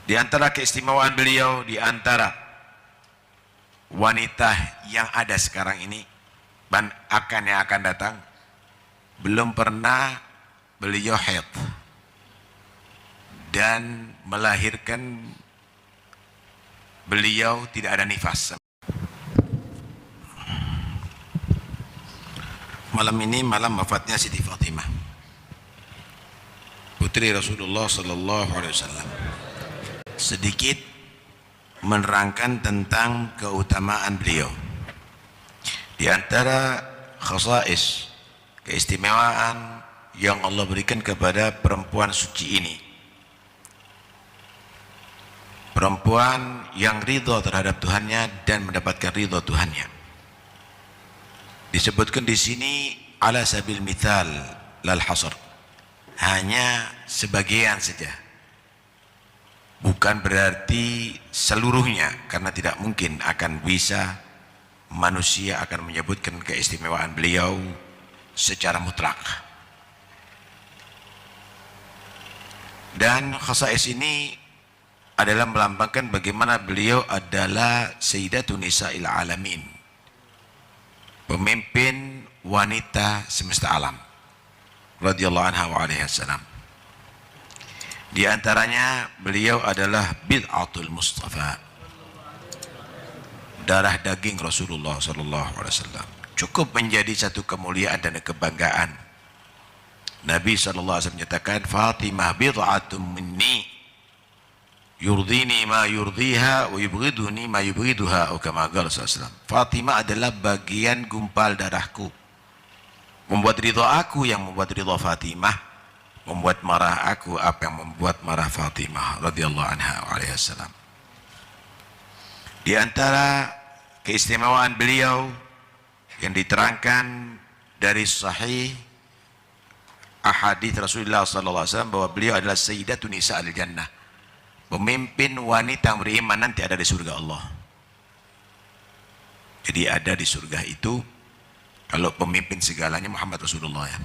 Di antara keistimewaan beliau, di antara wanita yang ada sekarang ini dan yang akan datang, belum pernah beliau haid dan melahirkan, beliau tidak ada nifas. Malam ini malam wafatnya Siti Fatimah, putri Rasulullah sallallahu alaihi wasallam. Sedikit menerangkan tentang keutamaan beliau. Di antara khasais, keistimewaan yang Allah berikan kepada perempuan suci ini, perempuan yang ridha terhadap Tuhannya dan mendapatkan ridha Tuhannya. Disebutkan di sini ala sabil mithal lal hasr, hanya sebagian saja, bukan berarti seluruhnya, karena tidak mungkin akan bisa manusia akan menyebutkan keistimewaan beliau secara mutlak. Dan khasais ini adalah melambangkan bagaimana beliau adalah Sayyidatun Nisa'il Alamin, pemimpin wanita semesta alam, radhiyallahu anha wa alaihi wasallam. Di antaranya beliau adalah bid'atul Mustafa, darah daging Rasulullah sallallahu alaihi wasallam. Cukup menjadi satu kemuliaan dan kebanggaan. Nabi sallallahu alaihi wasallam menyatakan, Fatimah bid'atum minni yurdini ma yurdiha wa yubghiduni ma yubghiduha, atau kama qala sallallahu alaihi wasallam. Fatimah adalah bagian gumpal darahku, membuat ridha aku yang membuat ridha Fatimah, membuat marah aku apa yang membuat marah Fatimah radhiyallahu anha wa alaihi wasallam. Di antara keistimewaan beliau yang diterangkan dari sahih ahadits Rasulullah sallallahu alaihi wasallam bahwa beliau adalah Sayyidatun Nisa'il Jannah, pemimpin wanita yang beriman nanti ada di surga Allah. Jadi ada di surga itu, kalau pemimpin segalanya Muhammad Rasulullah, ya.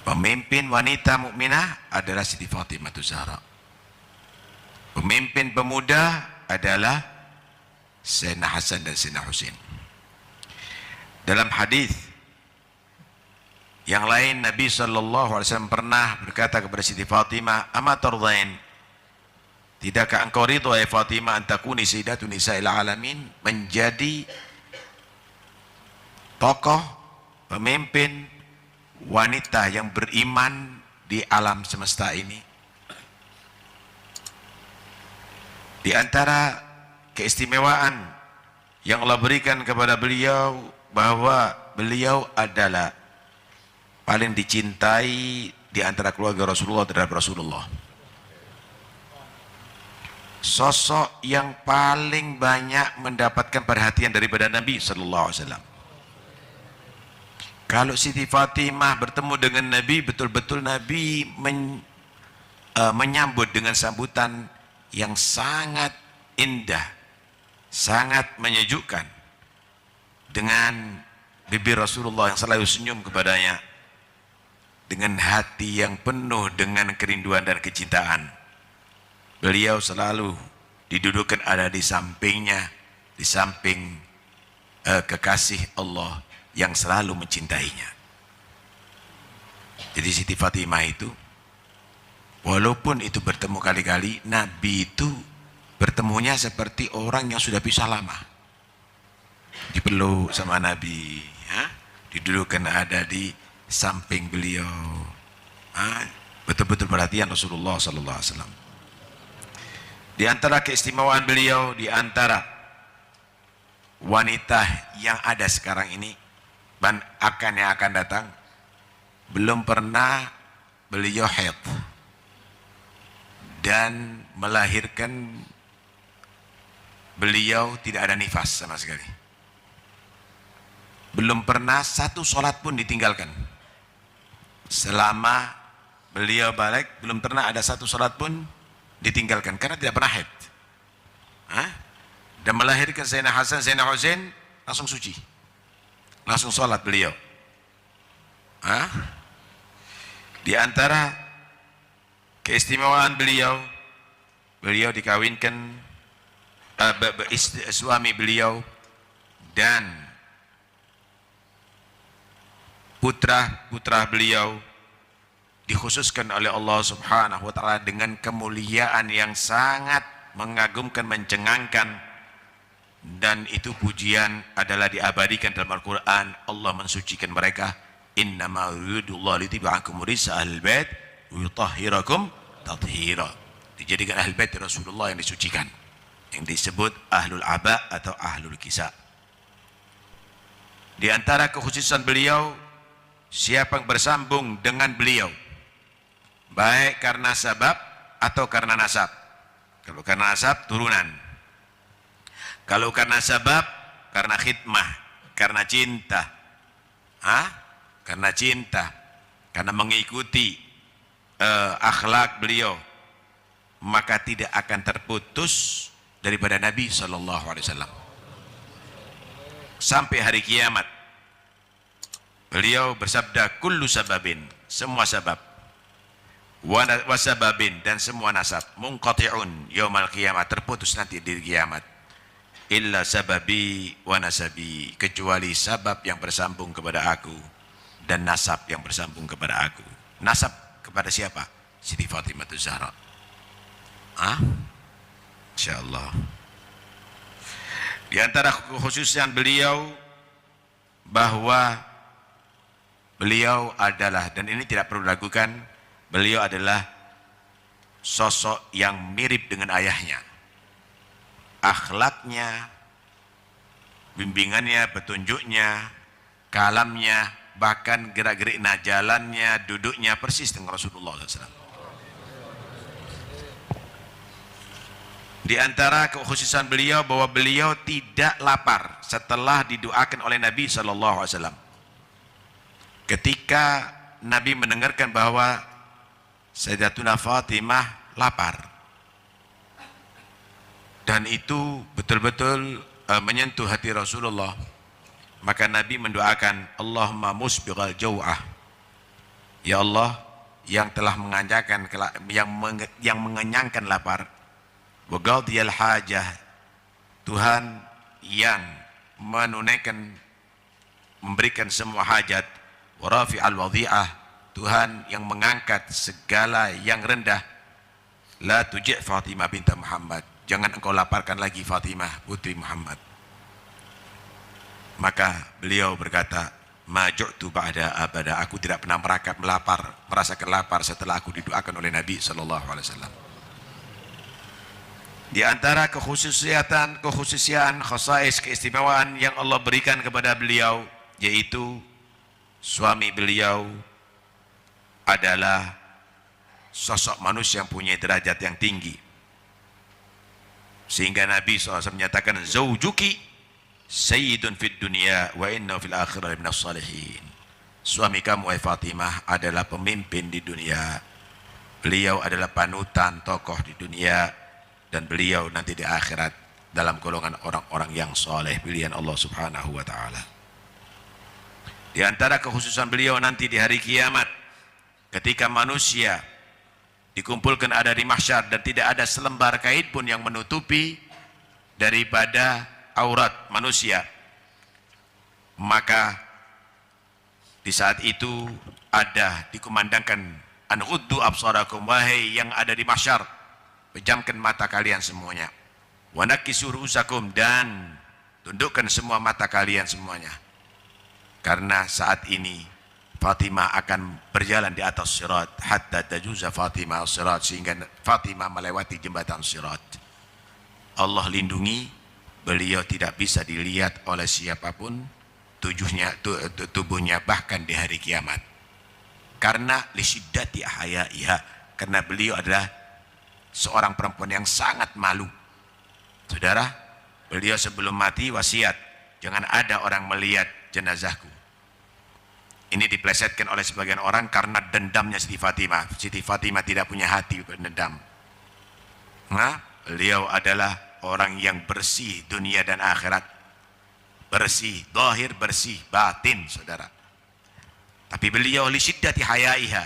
Pemimpin wanita mukminah adalah Siti Fatimah Zahra. Pemimpin pemuda adalah Sayyidina Hasan dan Sayyidina Husain. Dalam hadis yang lain, Nabi sallallahu alaihi wasallam pernah berkata kepada Siti Fatimah, "Ama tardain? Tidakkah engkau ridha ya Fatimah an takuni sayyidatun nisa'il alamin?" Menjadi tokoh pemimpin wanita yang beriman di alam semesta ini. Di antara keistimewaan yang Allah berikan kepada beliau, bahwa beliau adalah paling dicintai di antara keluarga Rasulullah terhadap Rasulullah. Sosok yang paling banyak mendapatkan perhatian daripada Nabi sallallahu alaihi wasallam. Kalau Siti Fatimah bertemu dengan Nabi, betul-betul Nabi menyambut dengan sambutan yang sangat indah, sangat menyejukkan, dengan bibir Rasulullah yang selalu senyum kepadanya, dengan hati yang penuh dengan kerinduan dan kecintaan. Beliau selalu didudukkan ada di sampingnya, di samping kekasih Allah yang selalu mencintainya. Jadi Siti Fatimah itu, walaupun itu bertemu kali-kali, Nabi itu bertemunya seperti orang yang sudah pisah lama. Dipeluk sama Nabi, ya? Didudukkan ada di samping beliau, betul-betul perhatian Rasulullah sallallahu alaihi wasallam. Di antara keistimewaan beliau, di antara wanita yang ada sekarang ini dan yang akan datang, belum pernah beliau haid dan melahirkan, beliau tidak ada nifas sama sekali. Belum pernah satu sholat pun ditinggalkan. Selama beliau balik, belum pernah ada satu sholat pun ditinggalkan karena tidak pernah haid. Dan melahirkan Sayyidina Hasan, Sayyidina Husain langsung suci, langsung sholat beliau. Di antara keistimewaan beliau beliau dikawinkan, suami beliau dan putra beliau dikhususkan oleh Allah Subhanahu wa taala dengan kemuliaan yang sangat mengagumkan, mencengangkan, dan itu pujian adalah diabadikan dalam Al-Qur'an. Allah mensucikan mereka, innama yuridullahu liyutahhirakum risa ahlul bait wa yutahhirakum tathira. Dijadikan ahlul bait Rasulullah yang disucikan, yang disebut ahlul aba atau ahlul kisah. Di antara kekhususan beliau, siapa yang bersambung dengan beliau baik karena sabab atau karena nasab. Kalau karena nasab, turunan. Kalau karena sabab, karena khidmah, karena cinta. Karena cinta, karena mengikuti akhlak beliau, maka tidak akan terputus daripada Nabi SAW sampai hari kiamat. Beliau bersabda, kullu sababin, semua sabab, wasababin, dan semua nasab, munqati'un yaumal kiamat, terputus nanti di kiamat, illa sababi wa nasabi, kecuali sabab yang bersambung kepada aku dan nasab yang bersambung kepada aku. Nasab kepada siapa? Siti Fatimah Zahra. Insyaallah. Di antara kekhususan beliau bahwa beliau adalah, dan ini tidak perlu dilakukan, beliau adalah sosok yang mirip dengan ayahnya. Akhlaknya, bimbingannya, petunjuknya, kalamnya, bahkan gerak-gerik jalannya, duduknya persis dengan Rasulullah SAW. Di antara kekhususan beliau bahwa beliau tidak lapar setelah didoakan oleh Nabi SAW. Ketika Nabi mendengarkan bahwa Sayyidatuna Fatimah lapar, dan itu betul-betul menyentuh hati Rasulullah, maka Nabi mendoakan, Allahumma musbighal jau'ah, ya Allah yang telah menganjakan, yang mengenyangkan lapar, wa qadiyal hajah, Tuhan yang menunaikan, memberikan semua hajat, wa rafi'al wadhi'ah, Tuhan yang mengangkat segala yang rendah, la tuji' Fatimah binta Muhammad, jangan engkau laparkan lagi Fatimah putri Muhammad. Maka beliau berkata, ma ju'tu ba'da abada, aku tidak pernah merasakan lapar setelah aku didoakan oleh Nabi SAW. Di antara kekhususian, khasais, keistimewaan yang Allah berikan kepada beliau, yaitu suami beliau adalah sosok manusia yang punya derajat yang tinggi, sehingga Nabi SAW menyatakan, zawjuki sayyidun fid dunya wa inna fil akhirah minas salihin. Suami kamu, wahai Fatimah, adalah pemimpin di dunia, beliau adalah panutan tokoh di dunia, dan beliau nanti di akhirat dalam golongan orang-orang yang soleh, pilihan Allah Subhanahu wa ta'ala. Di antara kekhususan beliau nanti di hari kiamat, ketika manusia dikumpulkan ada di mahsyar dan tidak ada selembar kain pun yang menutupi daripada aurat manusia, maka di saat itu ada dikumandangkan, an ghuddu absarakum, wahai yang ada di mahsyar, pejamkan mata kalian semuanya, wa nakkisu ru'usakum, dan tundukkan semua mata kalian semuanya, karena saat ini Fatimah akan berjalan di atas sirat, hatta tajuza Fatimah sirat, sehingga Fatimah melewati jembatan sirat. Allah lindungi, beliau tidak bisa dilihat oleh siapapun tubuhnya bahkan di hari kiamat, karena lisyiddati ahya'iha, karena beliau adalah seorang perempuan yang sangat malu. Saudara, beliau sebelum mati wasiat, jangan ada orang melihat jenazahku. Ini diplesetkan oleh sebagian orang karena dendamnya Siti Fatimah. Siti Fatimah tidak punya hati berdendam. Beliau adalah orang yang bersih dunia dan akhirat, bersih zahir, bersih batin, saudara. Tapi beliau li syiddati hayaiha,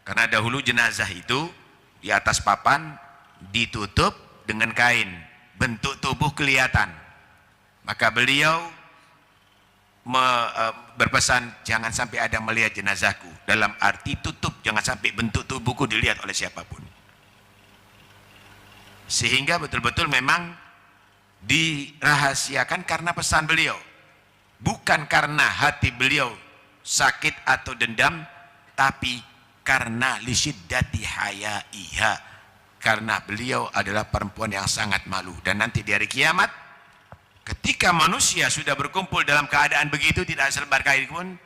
karena dahulu jenazah itu di atas papan ditutup dengan kain, bentuk tubuh kelihatan. Maka beliau berpesan, jangan sampai ada melihat jenazahku, dalam arti tutup, jangan sampai bentuk tubuhku dilihat oleh siapapun. Sehingga betul-betul memang dirahasiakan karena pesan beliau, bukan karena hati beliau sakit atau dendam, tapi karena lisyiddati hayaiha, karena beliau adalah perempuan yang sangat malu. Dan nanti di hari kiamat, ketika manusia sudah berkumpul dalam keadaan begitu, tidak selebar kain pun,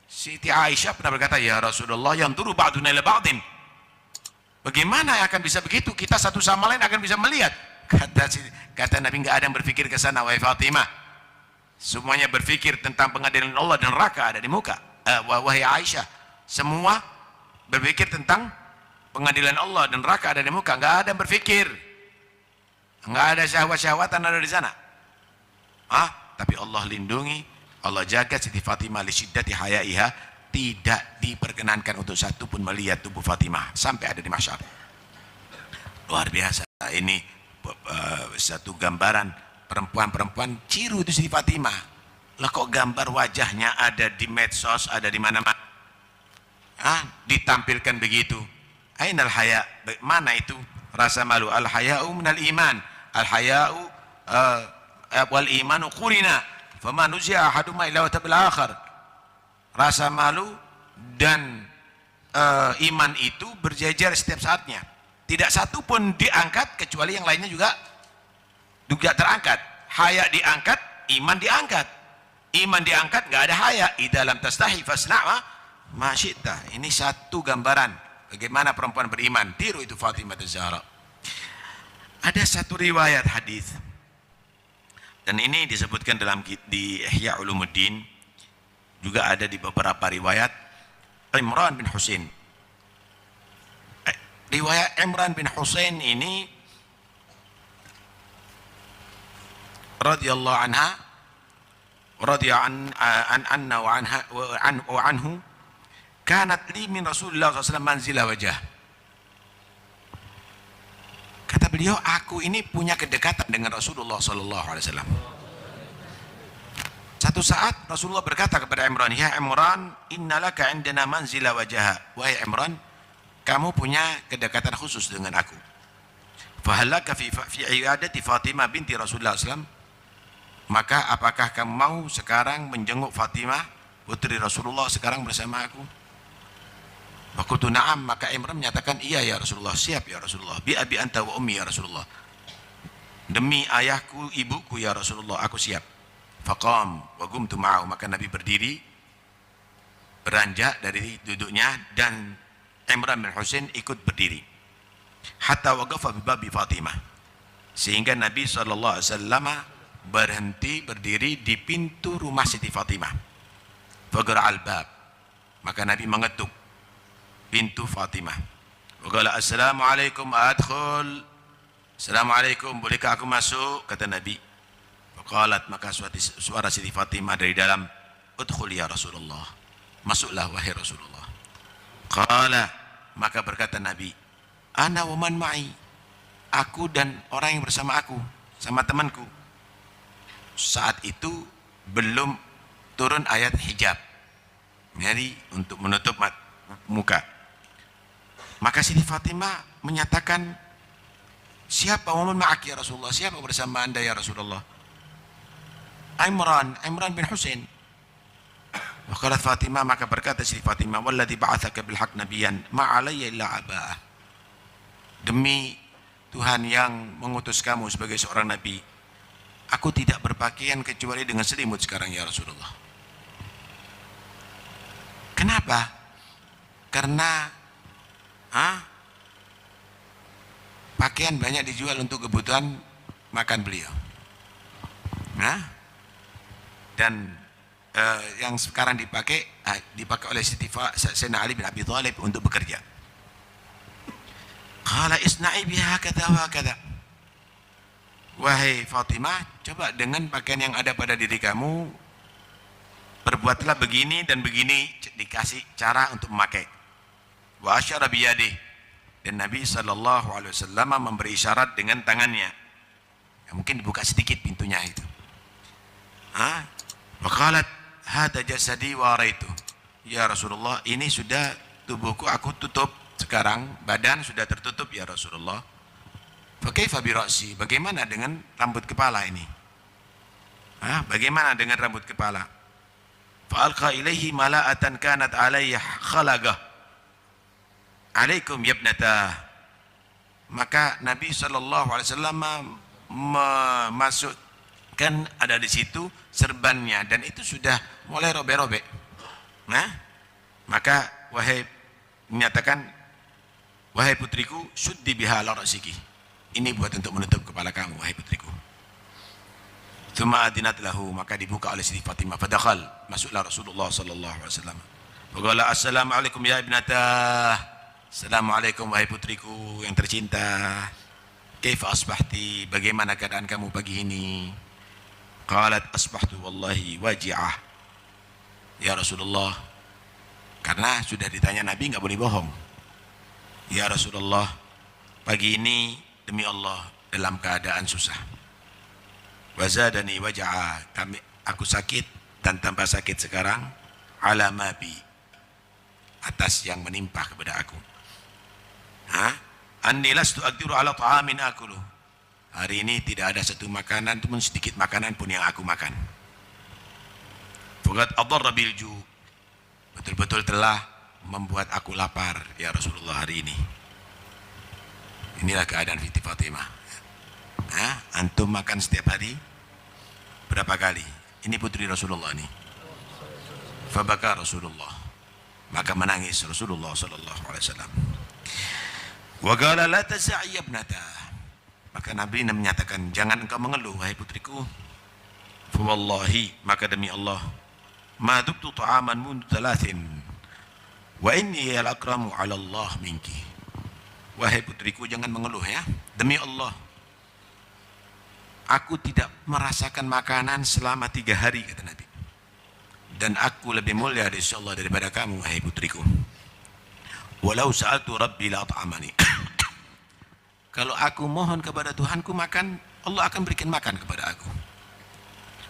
Siti Aisyah pernah berkata, ya Rasulullah, yang turu ba'duna ila ba'din, bagaimana akan bisa begitu? Kita satu sama lain akan bisa melihat. Kata Nabi, enggak ada yang berpikir ke sana, wahai Fatimah. Semuanya berpikir tentang pengadilan Allah dan neraka ada di muka. Wahai Aisyah, semua berpikir tentang pengadilan Allah dan neraka ada di muka. Enggak ada yang berpikir, enggak ada syahwat-syahwatan ada di sana. Tapi Allah lindungi, Allah jaga Siti Fatimah li syiddati hayaiha, tidak diperkenankan untuk satu pun melihat tubuh Fatimah sampai ada di mahsyar. Luar biasa. Ini satu gambaran perempuan-perempuan ciru itu Siti Fatimah. Lah kok gambar wajahnya ada di medsos, ada di mana-mana, ditampilkan begitu. Ainal haya, mana itu rasa malu? Al haya'u minal iman, al haya'u wal imanu qurina faman nuzi'a ahaduma illa wa tabil akhar. Rasa malu dan iman itu berjejer setiap saatnya, tidak satu pun diangkat kecuali yang lainnya juga terangkat. Haya diangkat, iman diangkat. Iman diangkat, nggak ada haya. Idza lam tastahi fasna' ma syi'ta. Ini satu gambaran bagaimana perempuan beriman. Tiru itu Fatimah Az-Zahra. Ada satu riwayat hadis, dan ini disebutkan di Ihya Ulumuddin, juga ada di beberapa riwayat. Imran bin Husain. Riwayat Imran bin Husain ini radhiyallahu anha, anna wa anhu, kanat li min Rasulullah SAW manzilah wajah. Kata beliau, aku ini punya kedekatan dengan Rasulullah SAW. Satu saat Rasulullah berkata kepada Imran, ya Imran, innalaka indana manzilah wajah. Wahai Imran, kamu punya kedekatan khusus dengan aku. Fahallaka fi iadati Fatimah binti Rasulullah SAW. Maka apakah kamu mau sekarang menjenguk Fatimah putri Rasulullah sekarang bersama aku? Faqultu na'am. Maka Imran menyatakan, iya ya Rasulullah, siap ya Rasulullah. Bi abi anta wa ummi ya Rasulullah, demi ayahku ibuku ya Rasulullah, aku siap. Faqam wa qumtu ma'ahu. Maka Nabi berdiri, beranjak dari duduknya, dan Imran bin Husain ikut berdiri. Hatta waqafa bi babi Fatimah, sehingga Nabi SAW berhenti berdiri di pintu rumah Siti Fatimah. Faqara al-bab. Maka Nabi mengetuk pintu Fatimah. Waqala assalamualaikum adkhul. Assalamualaikum, bolehkah aku masuk? Kata Nabi. Faqalat, maka suara Siti Fatimah dari dalam, udkhul ya Rasulullah, masuklah wahai Rasulullah. Qala, maka berkata Nabi, ana wa man ma'i, aku dan orang yang bersama aku, sama temanku. Saat itu belum turun ayat hijab, jadi untuk menutup muka. Maka Siti Fatimah menyatakan, siapa wa man ma'aki ya Rasulullah, siapa bersama anda ya Rasulullah? Imran bin Husain. Waqalat Fatimah, maka berkata Siti Fatimah, walladzi ba'atsaka bil haqq nabiyyan ma 'alayya illa aba'ah. Demi Tuhan yang mengutus kamu sebagai seorang nabi, aku tidak berpakaian kecuali dengan selimut sekarang ya Rasulullah. Kenapa? Karena pakaian banyak dijual untuk kebutuhan makan beliau. Dan yang sekarang dipakai oleh Sayyidina Ali bin Abi Thalib untuk bekerja. Qala isna'i biha kadza wa kadza. Wahai Fatimah, coba dengan pakaian yang ada pada diri kamu, perbuatlah begini dan begini. Dikasih cara untuk memakai. Wa asyara biyadih, dan Nabi SAW memberi isyarat dengan tangannya. Ya, mungkin dibuka sedikit pintunya itu. Waqalat hada jasadi wa araitu. Ya Rasulullah, ini sudah tubuhku, aku tutup sekarang, badan sudah tertutup ya Rasulullah. Fa kaifa bi ra'si? Bagaimana dengan rambut kepala ini? Bagaimana dengan rambut kepala? Fa alqa ilaihi mala'atan kanat alayya khalaqah. Alaikum yabnatah. Maka Nabi SAW memasukkan, ada di situ serbannya, dan itu sudah mulai robek-robek. Maka menyatakan, wahai putriku, suddi biha ala ra'siki. Ini buat untuk menutup kepala kamu, wahai putriku. Tsumma adinat lahu, maka dibuka oleh Siti Fatimah. Fadakhal, masuklah Rasulullah sallallahu alaihi wasallam. Faqala assalamualaikum ya ibnatah. Assalamualaikum wahai putriku yang tercinta. Kaifa asbahti? Bagaimana keadaan kamu pagi ini? Qalat asbahtu wallahi waji'ah. Ya Rasulullah, karena sudah ditanya Nabi, nggak boleh bohong. Ya Rasulullah, pagi ini demi Allah dalam keadaan susah. Wazadani waja'a, aku sakit dan tambah sakit sekarang. Ala mabi, atas yang menimpa kepada aku. Anni lastu aqdiru ala ta'amin akulu. Hari ini tidak ada satu makanan pun, sedikit makanan pun yang aku makan. Faqad adarra bil ju', betul-betul telah membuat aku lapar ya Rasulullah hari ini. Inilah keadaan Siti Fatimah. Antum makan setiap hari berapa kali? Ini putri Rasulullah nih. Fabaka Rasulullah, maka menangis Rasulullah sallallahu alaihi wasallam. Wa qala la tasa'i ibnata, maka Nabi menyatakan, jangan engkau mengeluh wahai putriku. Fa wallahi, maka demi Allah, ma dubtu ta'aman mundu thalathin wa inni al-akramu 'ala Allah minki. Wahai putriku, jangan mengeluh ya. Demi Allah, aku tidak merasakan makanan selama 3 hari, kata Nabi. Dan aku lebih mulia dari Allah daripada kamu, wahai putriku. Walau sa'altu Rabbi la at'amani. Kalau aku mohon kepada Tuhanku makan, Allah akan berikan makan kepada aku.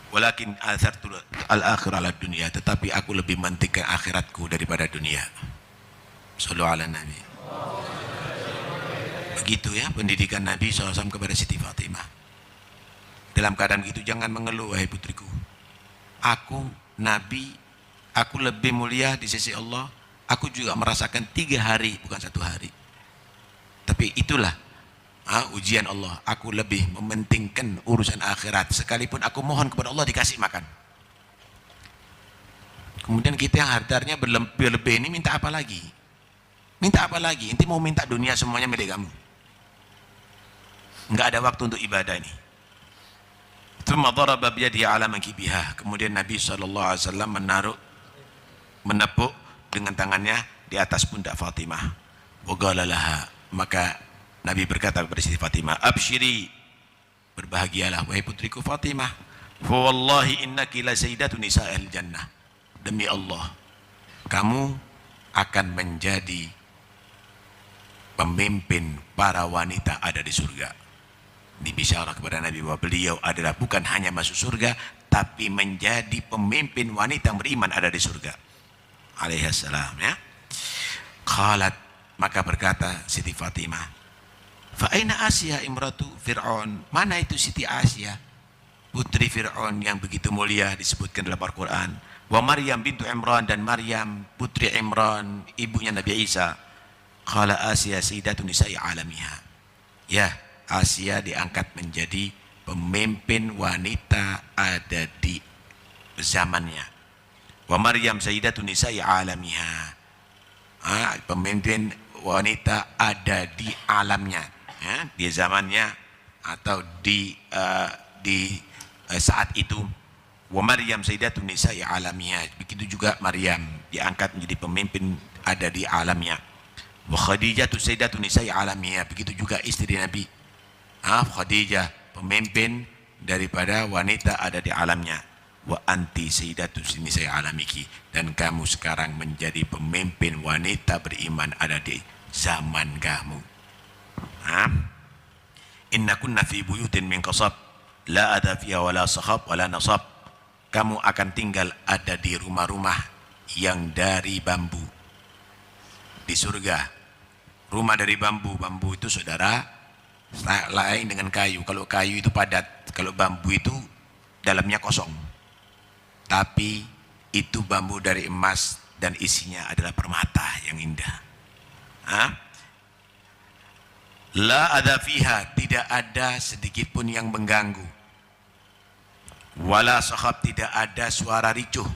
Walakin athartu al-akhirah ala dunia, tetapi aku lebih mementingkan akhiratku daripada dunia. Sallallahu ala Nabi. Begitu ya pendidikan Nabi SAW kepada Siti Fatimah. Dalam keadaan itu jangan mengeluh wahai putriku. Aku Nabi, aku lebih mulia di sisi Allah. Aku juga merasakan 3 hari, bukan 1 hari. Tapi itulah ujian Allah. Aku lebih mementingkan urusan akhirat. Sekalipun aku mohon kepada Allah dikasih makan. Kemudian kita yang hartanya berlebih-lebih ini minta apa lagi? Minta apa lagi? Inti mau minta dunia semuanya milik kamu. Enggak ada waktu untuk ibadah ini. Tsumma daraba biyadihi ala mankibiha. Kemudian Nabi SAW menepuk dengan tangannya di atas pundak Fatimah. Wa qala laha, maka Nabi berkata kepada Siti Fatimah, absyiri, berbahagialah wahai putriku Fatimah. Fa wallahi innaki la sayyidatu nisa'il jannah. Demi Allah, kamu akan menjadi pemimpin para wanita ada di surga. Ini bisyarah kepada Nabi bahwa beliau adalah bukan hanya masuk surga, tapi menjadi pemimpin wanita yang beriman ada di surga. Alaihissalam ya. Qalat, maka berkata Siti Fatimah, fa aina Asya imratu Fir'aun? Mana itu Siti Asya, putri Fir'aun yang begitu mulia disebutkan dalam Al-Quran. Wa Maryam bintu Imran, dan Maryam putri Imran ibunya Nabi Isa. Qala Asya sayyidatu nisa'i alamiha. Ya, Asya diangkat menjadi pemimpin wanita ada di zamannya. Wa Maryam sayyidatu nisa'i alamiha. Pemimpin wanita ada di alamnya, ya, di zamannya atau di saat itu. Wa Maryam sayyidatu nisa'i alamiha. Begitu juga Maryam diangkat menjadi pemimpin ada di alamnya. Wa Khadijah sayyidatu nisa'i alamiha. Begitu juga istri Nabi, Khadijah, pemimpin daripada wanita ada di alamnya. Wa anti sayyidatu nisa'i alamiki, dan kamu sekarang menjadi pemimpin wanita beriman ada di zaman kamu. Inna kunna fi buyutin min qasab la ada fiha wala sakhab wala nasab. Kamu akan tinggal ada di rumah-rumah yang dari bambu. Di surga rumah dari bambu. Bambu itu saudara lain dengan kayu. Kalau kayu itu padat, kalau bambu itu dalamnya kosong. Tapi itu bambu dari emas dan isinya adalah permata yang indah. La ada fiha, tidak ada sedikit pun yang mengganggu. Wala sakhab, tidak ada suara ricuh.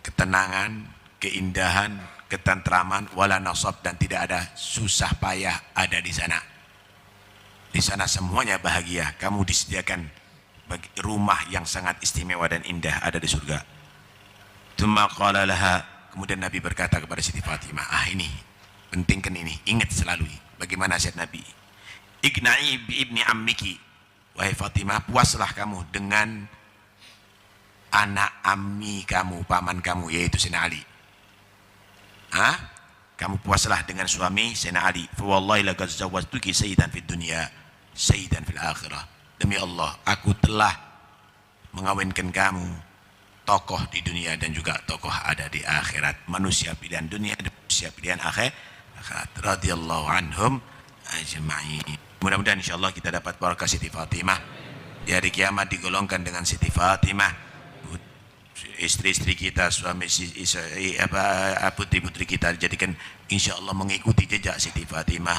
Ketenangan, keindahan, ketentraman. Wala nasab, dan tidak ada susah payah ada di sana. Di sana semuanya bahagia. Kamu disediakan bagi rumah yang sangat istimewa dan indah ada di surga. Tsumma qala laha, kemudian Nabi berkata kepada Siti Fatimah, ini pentingkan ini, ingat selalu bagaimana nasihat Nabi. Igna'i bi ibni ammiki, wahai Fatimah, puaslah kamu dengan anak ammi kamu, paman kamu, yaitu Sayyidina Ali. Kamu puaslah dengan suami Sayyidina Ali. Fa wallahi laqad zawwajtuki sayyidan fid dunya sayyidan fil akhirah. Demi Allah, aku telah mengawinkan kamu tokoh di dunia dan juga tokoh ada di akhirat. Manusia pilihan dunia dan manusia pilihan akhirat. Radhiyallahu anhum ajma'in. Mudah-mudahan insyaallah kita dapat barakah Siti Fatimah. Di hari kiamat digolongkan dengan Siti Fatimah, istri-istri kita, suami putri-putri kita dijadikan insyaallah mengikuti jejak Siti Fatimah